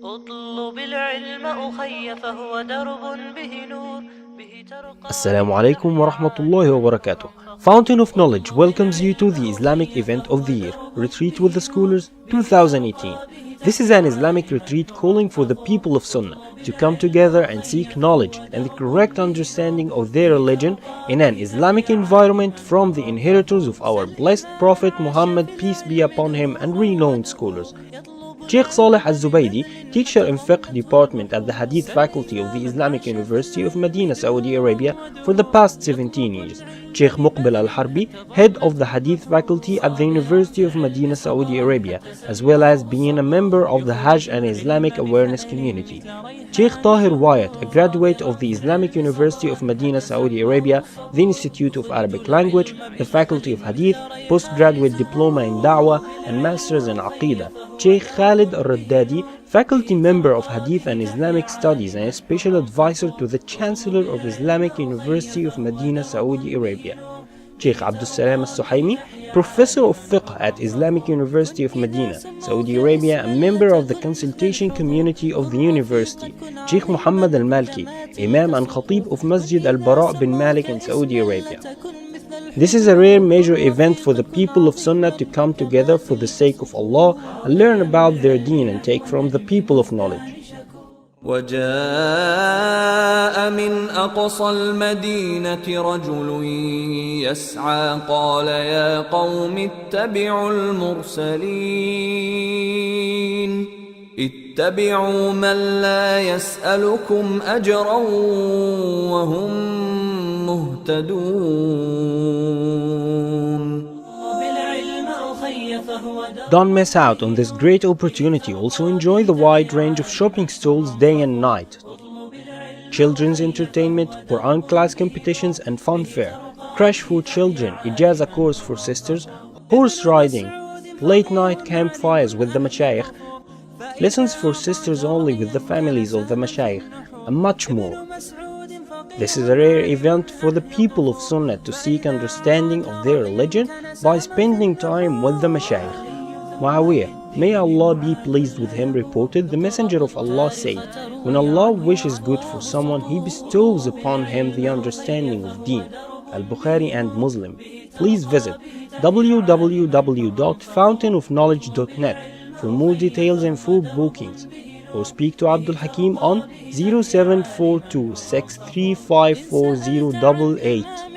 اطلب العلم أخي فهو درب به نور به ترقى. Assalamu alaikum wa rahmatullahi wa barakatuh. Fountain of Knowledge welcomes you to the Islamic event of the year, Retreat with the Scholars 2018. This is an Islamic retreat calling for the people of Sunnah to come together and seek knowledge and the correct understanding of their religion in an Islamic environment from the inheritors of our blessed Prophet Muhammad, peace be upon him, and renowned scholars. Shaykh Salih Az-Zubaidi, teacher in Fiqh department at the Hadith faculty of the Islamic University of Medina, Saudi Arabia for the past 17 years. Shaykh Muqbil Alharbi, head of the Hadith faculty at the University of Medina, Saudi Arabia, as well as being a member of the Hajj and Islamic Awareness Community. Shaykh Tahir Wyatt, a graduate of the Islamic University of Medina, Saudi Arabia, the Institute of Arabic Language, the Faculty of Hadith, postgraduate diploma in Da'wah and Masters in Aqidah. Shaykh Khalid Ar-Raddadi, faculty member of Hadith and Islamic Studies and a special advisor to the Chancellor of Islamic University of Medina, Saudi Arabia. Shaykh Abdus-Salam As-Suhaimee, professor of Fiqh at Islamic University of Medina, Saudi Arabia, and member of the consultation community of the university. Shaykh Muhammad Al-Malki, Imam and Khatib of Masjid Al-Bara bin Malik in Saudi Arabia. This is a rare major event for the people of Sunnah to come together for the sake of Allah and learn about their deen and take from the people of knowledge. وجاء من أقصى المدينة رجل يسعى قال يا قوم اتبعوا المرسلين اتبعوا من لا يسألكم أجرا وهم مهتدون. Don't miss out on this great opportunity. Also enjoy the wide range of shopping stalls day and night, children's entertainment, Quran class competitions and fun fair, crash for children, ijaza course for sisters, horse riding, late night campfires with the mashayikh, lessons for sisters only with the families of the mashayikh, and much more. This is a rare event for the people of Sunnah to seek understanding of their religion by spending time with the mashayikh. Muawiyah, may Allah be pleased with him, reported, the Messenger of Allah said, when Allah wishes good for someone, He bestows upon him the understanding of deen. Al-Bukhari and Muslim. Please visit www.fountainofknowledge.net for more details and for bookings, or speak to Abdul Hakim on 0742 6354 088.